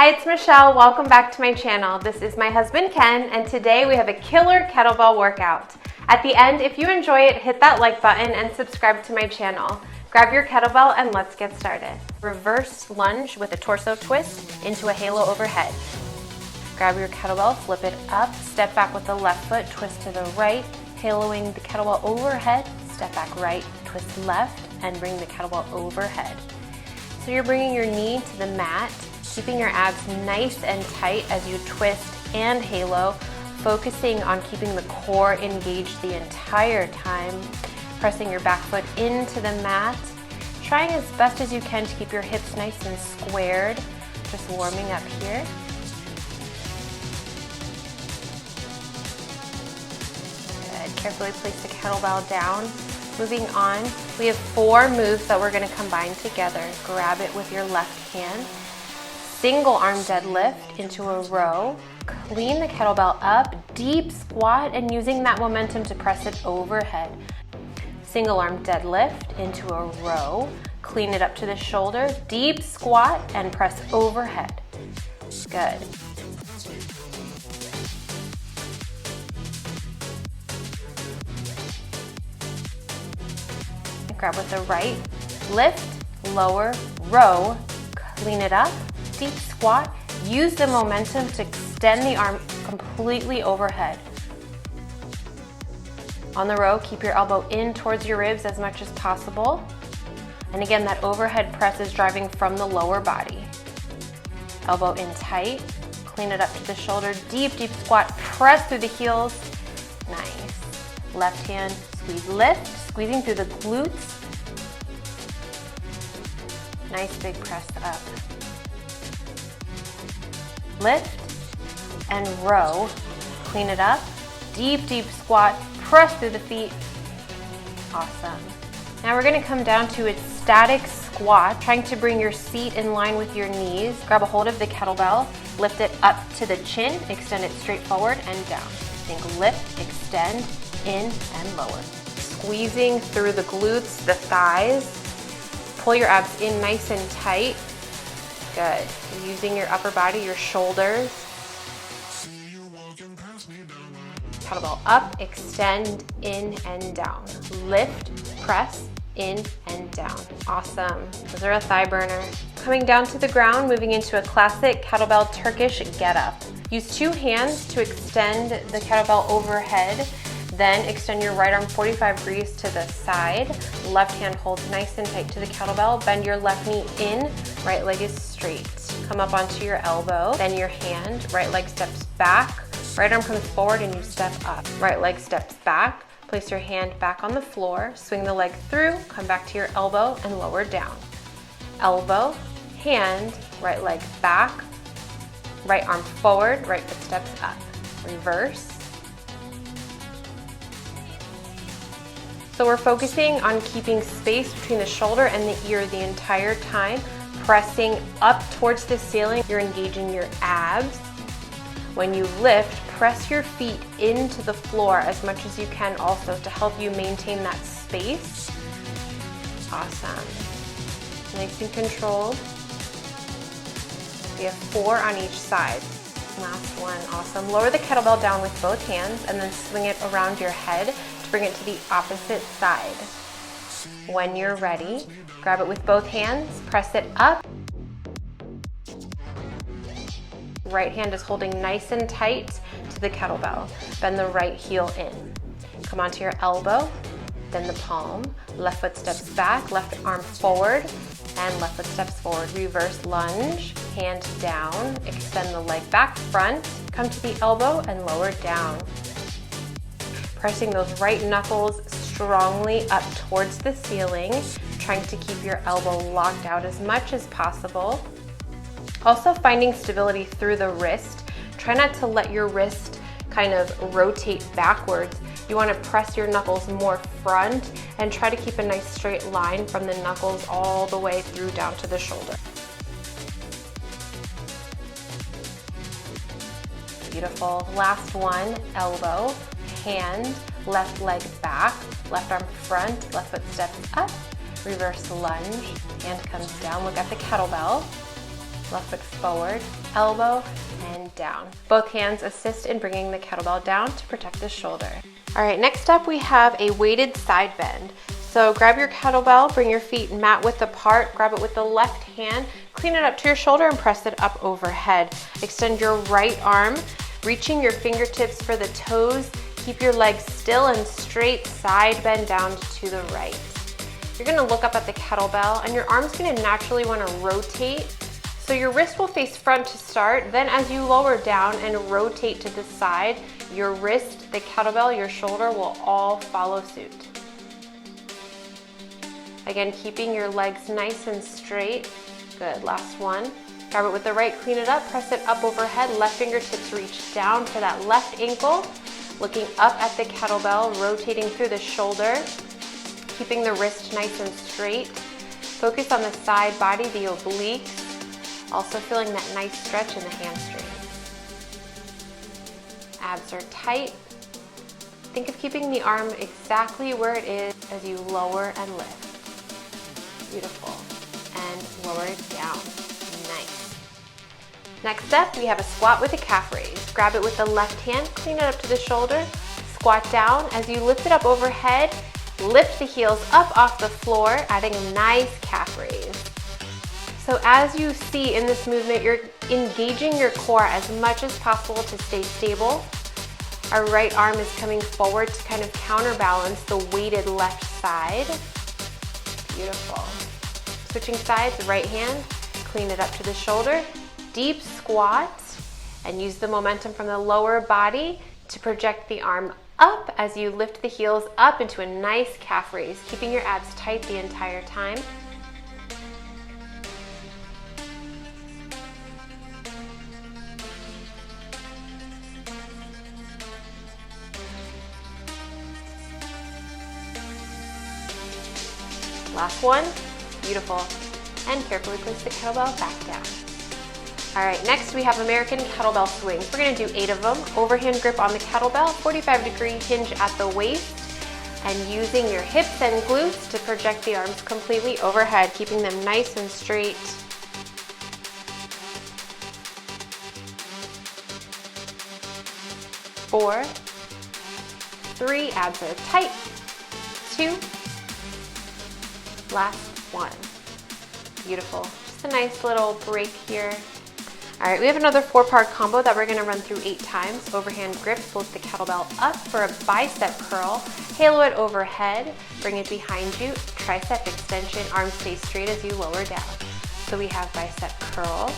Hi, it's Michelle. Welcome back to my channel. This is my husband Ken, and today we have a killer kettlebell workout. At the end, if you enjoy it, hit that like button and subscribe to my channel. Grab your kettlebell and let's get started. Reverse lunge with a torso twist into a halo overhead. Grab your kettlebell, flip it up, step back with the left foot, twist to the right, haloing the kettlebell overhead, step back right, twist left, and bring the kettlebell overhead. So you're bringing your knee to the mat, keeping your abs nice and tight as you twist and halo, focusing on keeping the core engaged the entire time, pressing your back foot into the mat, trying as best as you can to keep your hips nice and squared, just warming up here. Good. Carefully place the kettlebell down. Moving on, we have 4 moves that we're going to combine together. Grab it with your left hand. Single arm deadlift into a row. Clean the kettlebell up, deep squat, and using that momentum to press it overhead. Single arm deadlift into a row. Clean it up to the shoulder, deep squat, and press overhead. Good. Grab with the right, lift, lower, row, clean it up, deep squat. Use the momentum to extend the arm completely overhead. On the row, keep your elbow in towards your ribs as much as possible. And again, that overhead press is driving from the lower body. Elbow in tight, clean it up to the shoulder, deep, deep squat, press through the heels. Nice. Left hand, squeeze, lift, squeezing through the glutes. Nice big press up. Lift and row. Clean it up. Deep, deep squat. Press through the feet. Awesome. Now we're going to come down to a static squat, trying to bring your seat in line with your knees. Grab a hold of the kettlebell. Lift it up to the chin. Extend it straight forward and down. Think lift, extend, in and lower. Squeezing through the glutes, the thighs. Pull your abs in nice and tight. Good. Using your upper body, your shoulders. Kettlebell up, extend, in and down. Lift, press, in and down. Awesome. Those are a thigh burner. Coming down to the ground, moving into a classic kettlebell Turkish get up. Use 2 hands to extend the kettlebell overhead. Then extend your right arm 45 degrees to the side. Left hand holds nice and tight to the kettlebell. Bend your left knee in, right leg is straight. Come up onto your elbow, bend your hand, right leg steps back. Right arm comes forward and you step up. Right leg steps back. Place your hand back on the floor, swing the leg through, come back to your elbow and lower down. Elbow, hand, right leg back, right arm forward, right foot steps up. Reverse. So we're focusing on keeping space between the shoulder and the ear the entire time, pressing up towards the ceiling. You're engaging your abs. When you lift, press your feet into the floor as much as you can also to help you maintain that space. Awesome. Nice and controlled. We have 4 on each side. Last one, awesome. Lower the kettlebell down with both hands and then swing it around your head. Bring it to the opposite side. When you're ready, grab it with both hands, press it up. Right hand is holding nice and tight to the kettlebell. Bend the right heel in. Come onto your elbow, then the palm. Left foot steps back, left arm forward, and left foot steps forward. Reverse lunge, hand down, extend the leg back, front, come to the elbow and lower down. Pressing those right knuckles strongly up towards the ceiling, trying to keep your elbow locked out as much as possible. Also finding stability through the wrist. Try not to let your wrist kind of rotate backwards. You want to press your knuckles more front and try to keep a nice straight line from the knuckles all the way through down to the shoulder. Beautiful. Last one, elbow. Hand, left leg back, left arm front, left foot steps up, reverse lunge, hand comes down, look at the kettlebell. Left foot forward, elbow, and down. Both hands assist in bringing the kettlebell down to protect the shoulder. All right, next up we have a weighted side bend. So grab your kettlebell, bring your feet mat width apart, grab it with the left hand, clean it up to your shoulder and press it up overhead. Extend your right arm, reaching your fingertips for the toes. Keep your legs still and straight, side bend down to the right. You're gonna look up at the kettlebell and your arm's gonna naturally wanna rotate. So your wrist will face front to start, then as you lower down and rotate to the side, your wrist, the kettlebell, your shoulder will all follow suit. Again, keeping your legs nice and straight. Good, last one. Grab it with the right, clean it up, press it up overhead, left fingertips reach down for that left ankle. Looking up at the kettlebell, rotating through the shoulder, keeping the wrist nice and straight. Focus on the side body, the obliques, also feeling that nice stretch in the hamstrings. Abs are tight. Think of keeping the arm exactly where it is as you lower and lift. Beautiful. And lower it down. Nice. Next up, we have a squat with a calf raise. Grab it with the left hand, clean it up to the shoulder, squat down. As you lift it up overhead, lift the heels up off the floor, adding a nice calf raise. So as you see in this movement, you're engaging your core as much as possible to stay stable. Our right arm is coming forward to kind of counterbalance the weighted left side. Beautiful. Switching sides, right hand, clean it up to the shoulder, deep squat, and use the momentum from the lower body to project the arm up as you lift the heels up into a nice calf raise, keeping your abs tight the entire time. Last one, beautiful. And carefully place the kettlebell back down. All right, next we have American kettlebell swings. We're gonna do 8 of them. Overhand grip on the kettlebell, 45-degree hinge at the waist, and using your hips and glutes to project the arms completely overhead, keeping them nice and straight. Four, 3, abs are tight. 2, last one. Beautiful. Just a nice little break here. All right, we have another 4-part combo that we're gonna run through 8 times. Overhand grip, lift the kettlebell up for a bicep curl. Halo it overhead, bring it behind you. Tricep extension, arms stay straight as you lower down. So we have bicep curl,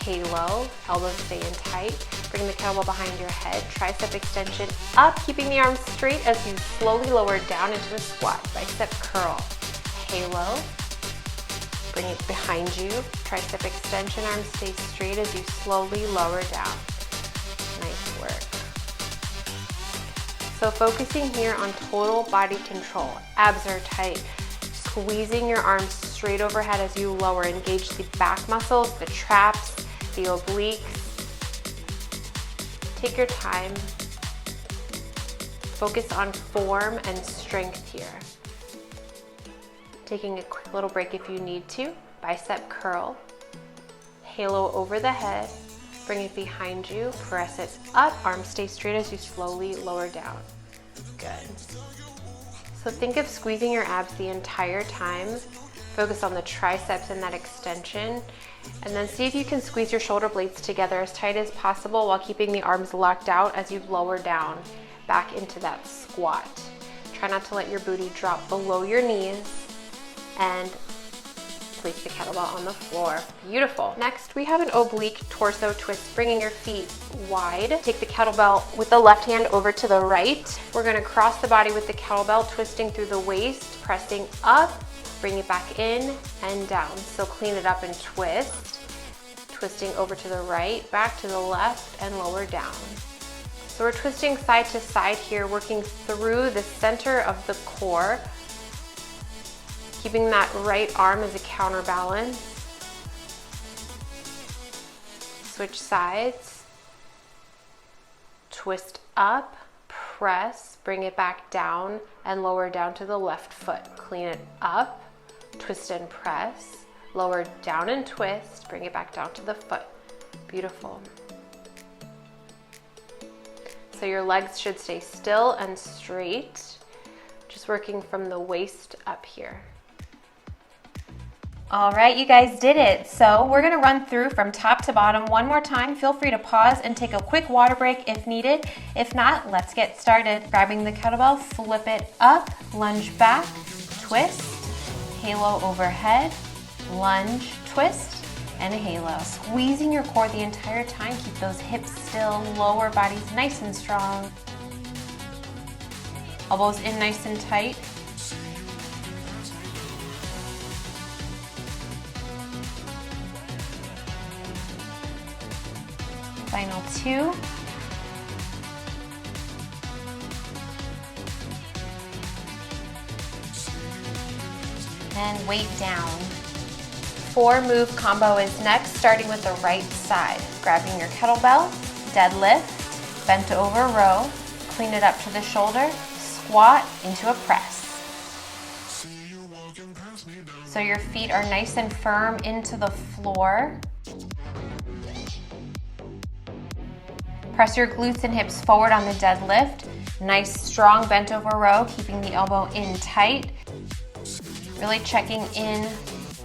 halo, elbows stay in tight. Bring the kettlebell behind your head. Tricep extension up, keeping the arms straight as you slowly lower down into a squat. Bicep curl, halo. Bring it behind you. Tricep extension, arms stay straight as you slowly lower down. Nice work. So focusing here on total body control. Abs are tight. Squeezing your arms straight overhead as you lower. Engage the back muscles, the traps, the obliques. Take your time. Focus on form and strength here. Taking a quick little break if you need to. Bicep curl, halo over the head, bring it behind you, press it up, arms stay straight as you slowly lower down. Good. So think of squeezing your abs the entire time. Focus on the triceps and that extension, and then see if you can squeeze your shoulder blades together as tight as possible while keeping the arms locked out as you lower down back into that squat. Try not to let your booty drop below your knees, and place the kettlebell on the floor. Beautiful. Next, we have an oblique torso twist, bringing your feet wide. Take the kettlebell with the left hand over to the right. We're gonna cross the body with the kettlebell, twisting through the waist, pressing up, bring it back in and down. So clean it up and twist. Twisting over to the right, back to the left, and lower down. So we're twisting side to side here, working through the center of the core, keeping that right arm as a counterbalance. Switch sides. Twist up, press, bring it back down, and lower down to the left foot. Clean it up, twist and press, Lower down and twist, bring it back down to the foot. Beautiful. So your legs should stay still and straight, just working from the waist up here. All right, you guys did it. So we're gonna run through from top to bottom one more time. Feel free to pause and take a quick water break if needed. If not, let's get started. Grabbing the kettlebell, flip it up, lunge back, twist, halo overhead, lunge, twist, and a halo. Squeezing your core the entire time. Keep those hips still, lower body's nice and strong. Elbows in nice and tight. Final 2. And weight down. 4 move combo is next, starting with the right side. Grabbing your kettlebell, deadlift, bent over row, clean it up to the shoulder, squat into a press. So your feet are nice and firm into the floor. Press your glutes and hips forward on the deadlift. Nice strong bent over row, keeping the elbow in tight. Really checking in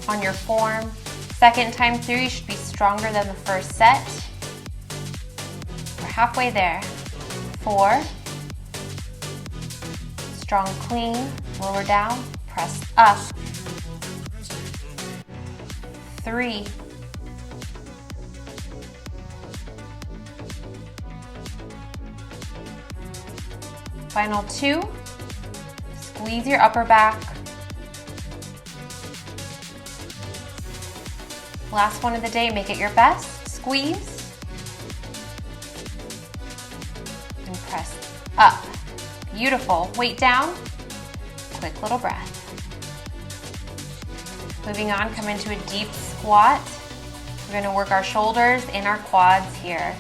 on your form. Second time through, you should be stronger than the first set. We're halfway there. 4. Strong clean, lower down, press up. 3. Final 2, squeeze your upper back. Last one of the day, make it your best. Squeeze and press up. Beautiful. Weight down, quick little breath. Moving on, come into a deep squat. We're gonna work our shoulders and our quads here.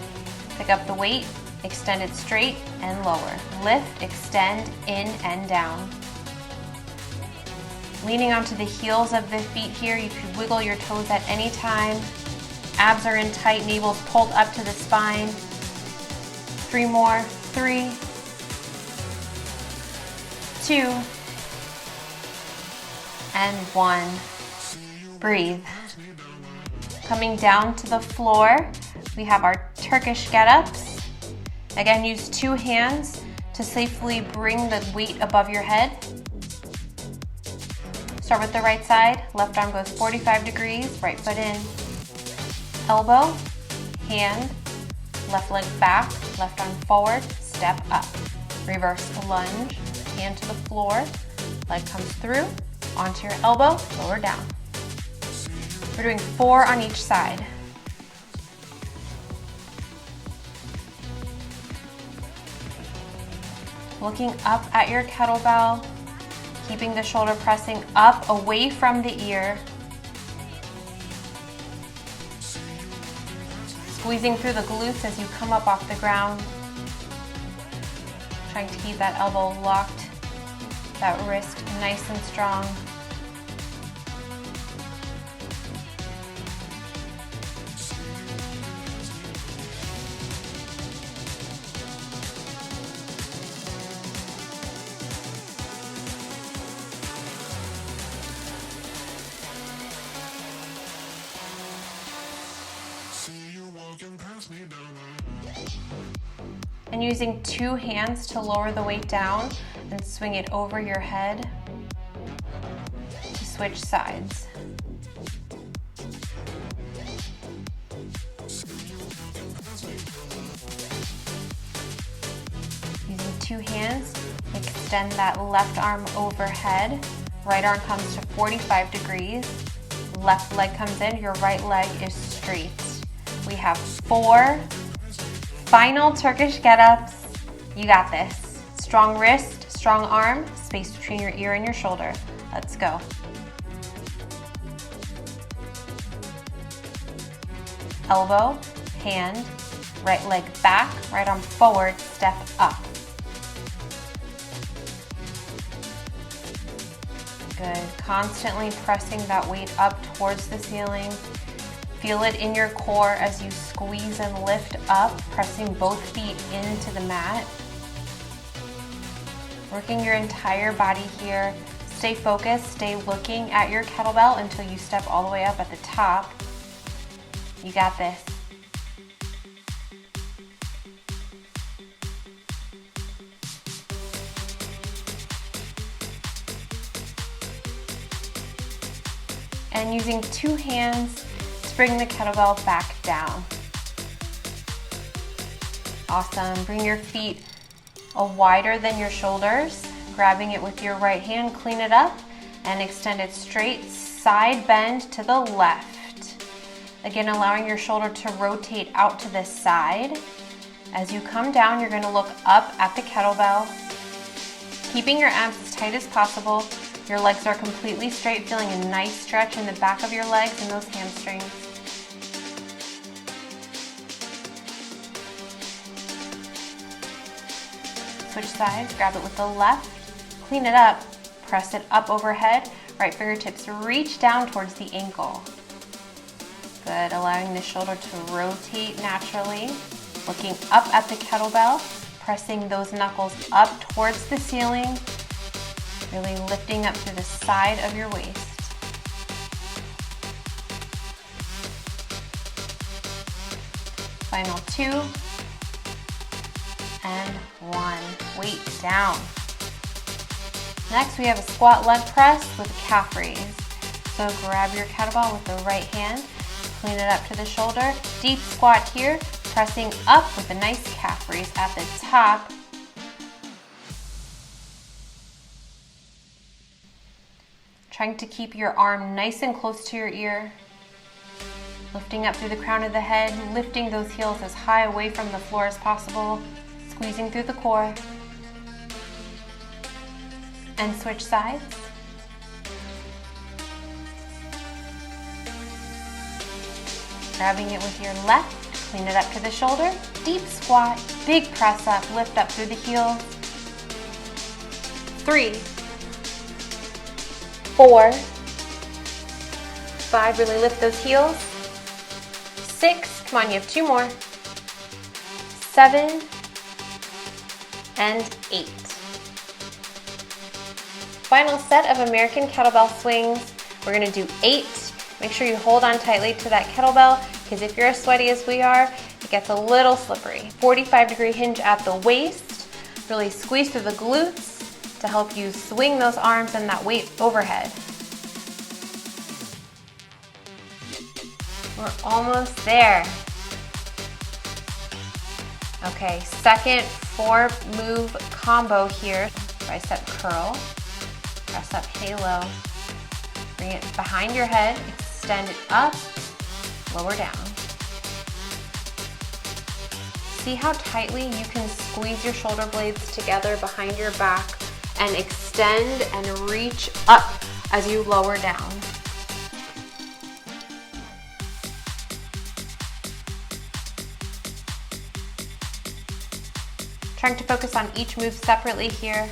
Pick up the weight, extend it straight and lower. Lift, extend, in and down. Leaning onto the heels of the feet here, you could wiggle your toes at any time. Abs are in tight, navel's pulled up to the spine. 3 more, 3, 2, and 1. Breathe. Coming down to the floor, we have our Turkish get-ups. Again, use 2 hands to safely bring the weight above your head. Start with the right side. Left arm goes 45 degrees, right foot in. Elbow, hand, left leg back, left arm forward, step up. Reverse lunge, hand to the floor, leg comes through, onto your elbow, lower down. We're doing 4 on each side. Looking up at your kettlebell, keeping the shoulder pressing up away from the ear. Squeezing through the glutes as you come up off the ground. Trying to keep that elbow locked, that wrist nice and strong. And using 2 hands to lower the weight down and swing it over your head to switch sides. Using 2 hands, extend that left arm overhead. Right arm comes to 45 degrees. Left leg comes in, your right leg is straight. We have 4 final Turkish get-ups. You got this. Strong wrist, strong arm, space between your ear and your shoulder. Let's go. Elbow, hand, right leg back, right arm forward, step up. Good. Constantly pressing that weight up towards the ceiling. Feel it in your core as you squeeze and lift up, pressing both feet into the mat. Working your entire body here. Stay focused, stay looking at your kettlebell until you step all the way up at the top. You got this. And using 2 hands to bring the kettlebell back down. Awesome. Bring your feet wider than your shoulders. Grabbing it with your right hand, clean it up, and extend it straight, side bend to the left. Again, allowing your shoulder to rotate out to the side. As you come down, you're going to look up at the kettlebell, keeping your abs as tight as possible. Your legs are completely straight, feeling a nice stretch in the back of your legs and those hamstrings. Switch sides, grab it with the left, clean it up, press it up overhead, right fingertips reach down towards the ankle. Good, allowing the shoulder to rotate naturally, looking up at the kettlebell, pressing those knuckles up towards the ceiling, really lifting up to the side of your waist. Final 2 and 1. Weight down. Next, we have a squat leg press with a calf raise. So grab your kettlebell with the right hand, clean it up to the shoulder, deep squat here, pressing up with a nice calf raise at the top. Trying to keep your arm nice and close to your ear. Lifting up through the crown of the head, lifting those heels as high away from the floor as possible, squeezing through the core. And switch sides. Grabbing it with your left, clean it up to the shoulder, deep squat, big press up, lift up through the heels. 3, 4, 5, really lift those heels. 6, come on, you have 2 more. 7, and 8. Final set of American kettlebell swings. We're gonna do 8. Make sure you hold on tightly to that kettlebell, because if you're as sweaty as we are, it gets a little slippery. 45-degree hinge at the waist. Really squeeze through the glutes to help you swing those arms and that weight overhead. We're almost there. Okay, second 4-move combo here. Bicep curl, press up halo. Bring it behind your head, extend it up, lower down. See how tightly you can squeeze your shoulder blades together behind your back and extend and reach up as you lower down. Trying to focus on each move separately here.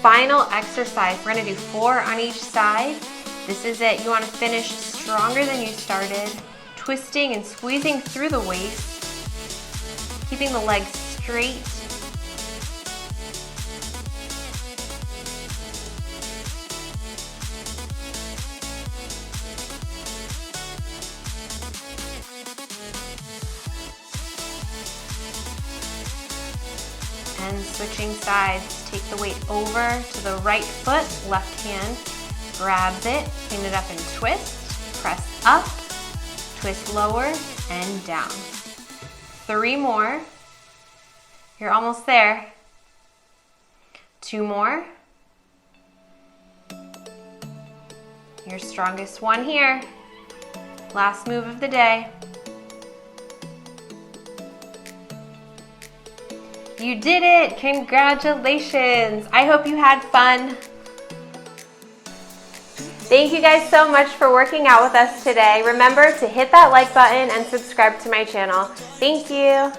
Final exercise. We're gonna do 4 on each side. This is it. You wanna finish stronger than you started, twisting and squeezing through the waist, keeping the legs straight. And switching sides, take the weight over to the right foot, left hand grabs it, clean it up and twist, press up, twist lower and down. 3 more. You're almost there. 2 more. Your strongest one here. Last move of the day. You did it! Congratulations! I hope you had fun. Thank you guys so much for working out with us today. Remember to hit that like button and subscribe to my channel. Thank you.